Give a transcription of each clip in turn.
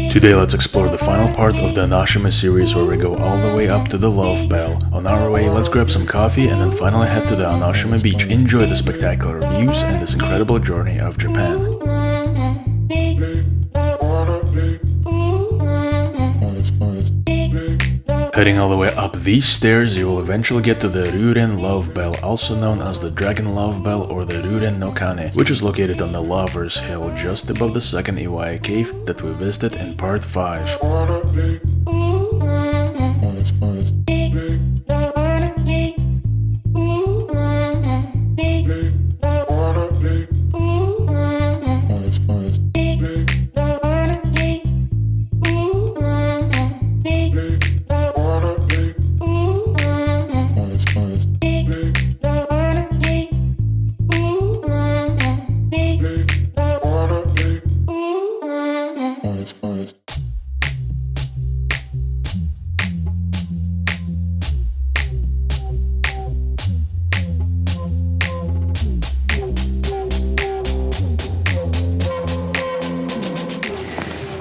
Today let's explore the final part of the Enoshima series where we go all the way up to the Love Bell. On our way, let's grab some coffee and then finally head to the Enoshima beach. Enjoy the spectacular views and this incredible journey of Japan. Heading all the way up these stairs, you will eventually get to the Ryuren Love Bell, also known as the Dragon Love Bell or the Ryuren No Kane, which is located on the Lover's Hill just above the second Iwaya Cave that we visited in part 5.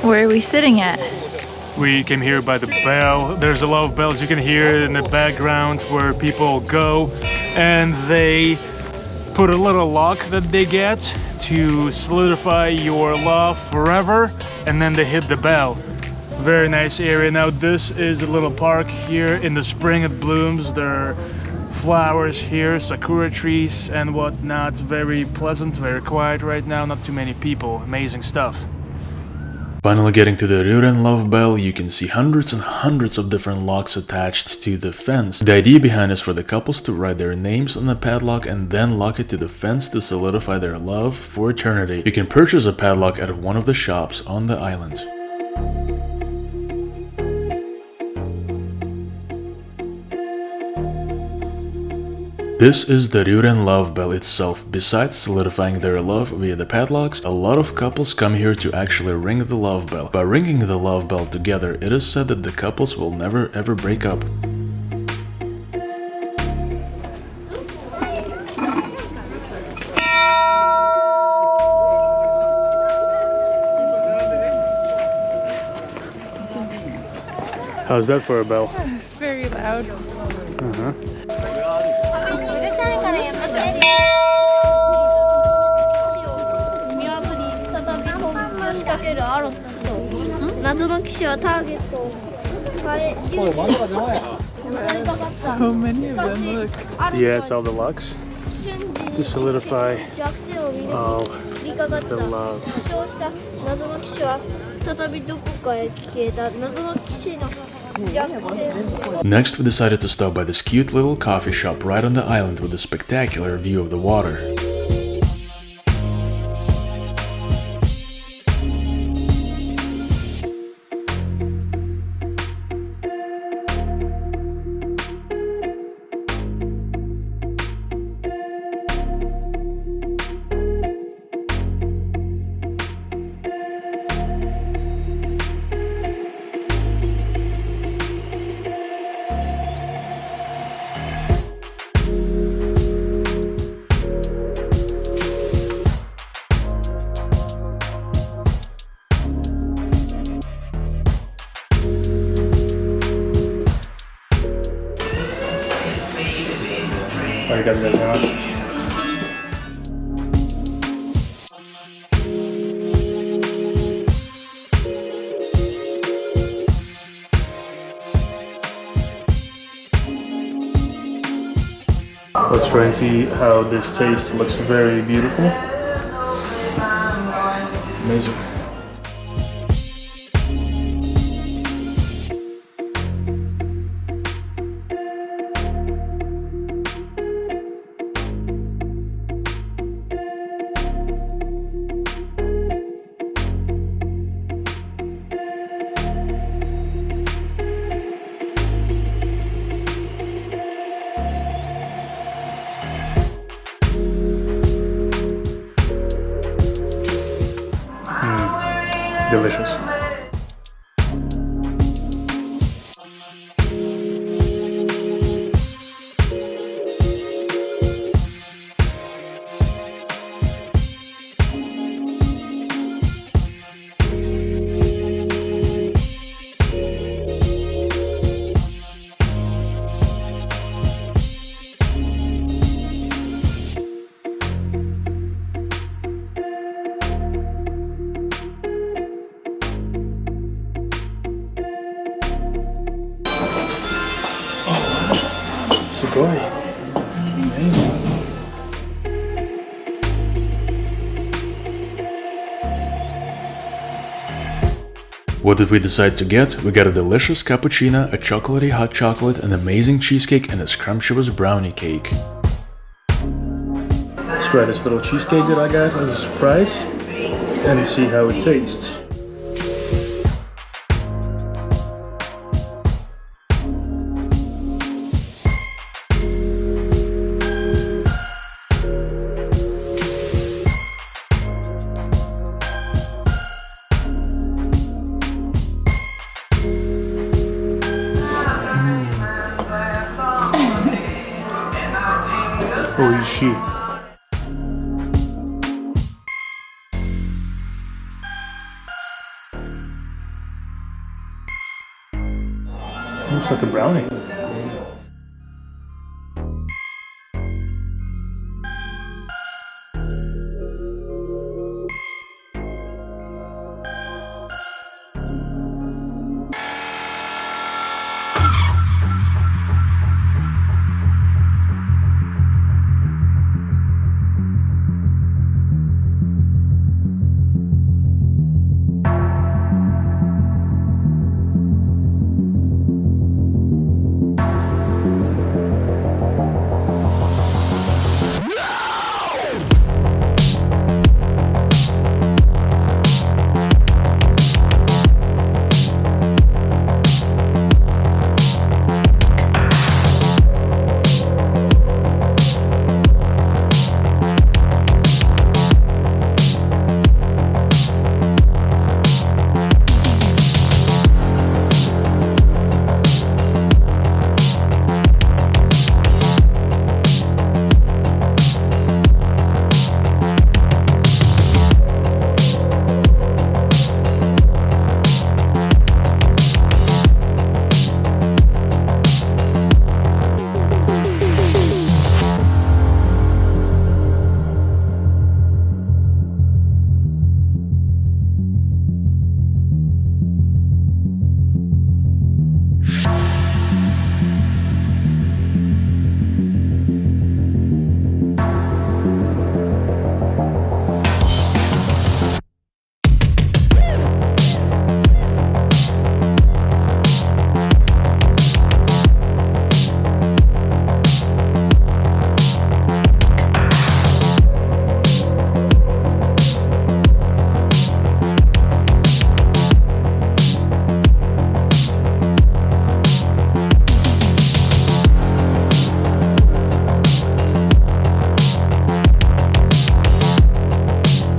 Where are we sitting at? We came here by the bell. There's a lot of bells you can hear in the background where people go and they put a little lock that they get to solidify your love forever, and then they hit the bell. Very nice area. Now this is a little park here. In the spring it blooms. There are flowers here, sakura trees and whatnot. Very pleasant, very quiet right now, not too many people. Amazing stuff. Finally getting to the Ryuren Love Bell, you can see hundreds and hundreds of different locks attached to the fence. The idea behind is for the couples to write their names on the padlock and then lock it to the fence to solidify their love for eternity. You can purchase a padlock at one of the shops on the island. This is the Ryuren Love Bell itself. Besides solidifying their love via the padlocks, a lot of couples come here to actually ring the love bell. By ringing the love bell together, it is said that the couples will never ever break up. How's that for a bell? It's very loud. Uh-huh. 謎の騎士はターゲットを変え So many of them, look. Yes, all the locks to solidify all the love. 負傷した謎の騎士は再びどこかへ消えた謎の騎士の逆転 Next, we decided to stop by this cute little coffee shop right on the island with a spectacular view of the water. Let's try and see how this tastes. Looks very beautiful. Amazing. Delicious. boy. Amazing. What did we decide to get? We got a delicious cappuccino, a chocolatey hot chocolate, an amazing cheesecake, and a scrumptious brownie cake. Let's try this little cheesecake that I got as a surprise and see how it tastes. Oishi. Looks like a brownie.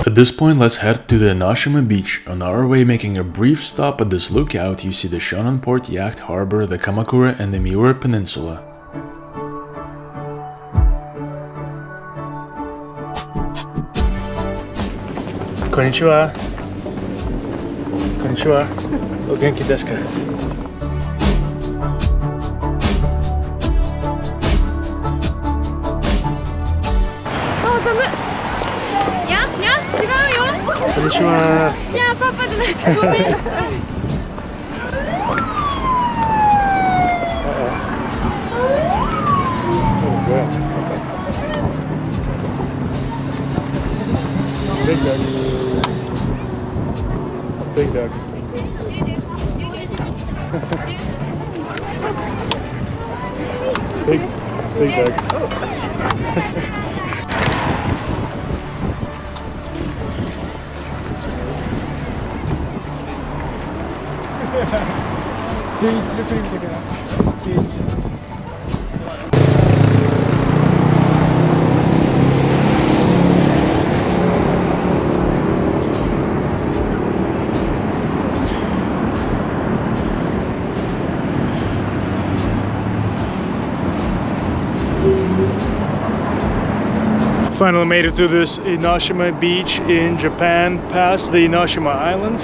At this point, let's head to the Enoshima beach. On our way, making a brief stop at this lookout, you see the Shonan Port yacht harbor, the Kamakura, and the Miura Peninsula. Konnichiwa. Konnichiwa. O genki desu ka? Konnichiwa. いやパパじゃないごめんなさい Big duck. Big duck. Big duck. Finally made it to this Enoshima beach in Japan, past the Enoshima island.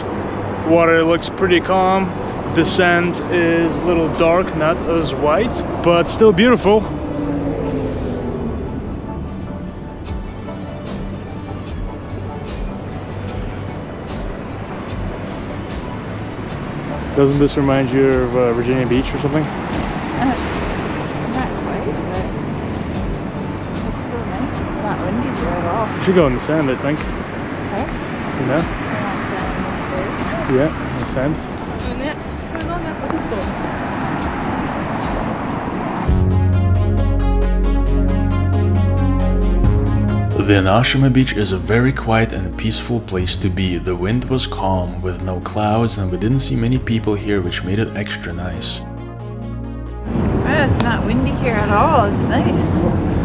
Water looks pretty calm. The sand is a little dark, not as white, but still beautiful. Doesn't this remind you of Virginia Beach or something? Not quite, but not windy here at all. We should go in the sand, I think. Okay. You know? Yeah, in the sand. The Enoshima beach is a very quiet and peaceful place to be. The wind was calm, with no clouds, and we didn't see many people here, which made it extra nice. Oh, it's not windy here at all. It's nice.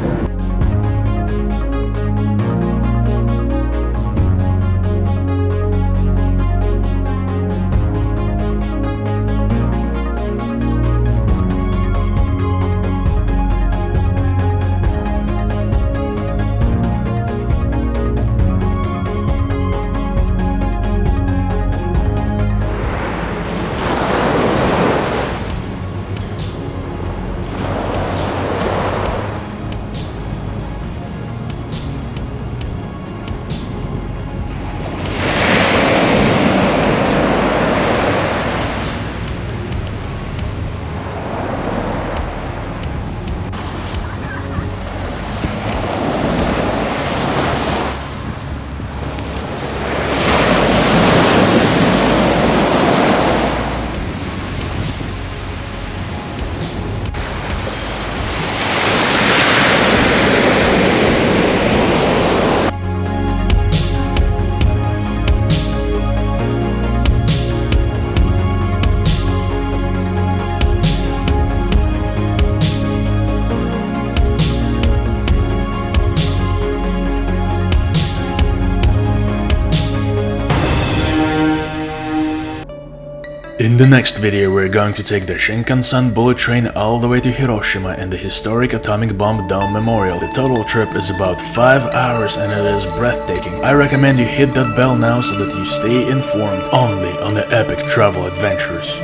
In the next video, we're going to take the Shinkansen Bullet Train all the way to Hiroshima and the historic atomic bomb dome memorial. The total trip is about 5 hours and it is breathtaking. I recommend you hit that bell now so that you stay informed only on the epic travel adventures.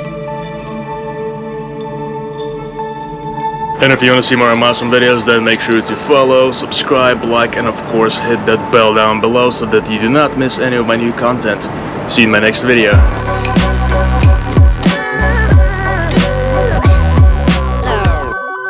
And if you want to see more awesome videos, then make sure to follow, subscribe, like, and of course hit that bell down below so that you do not miss any of my new content. See you in my next video.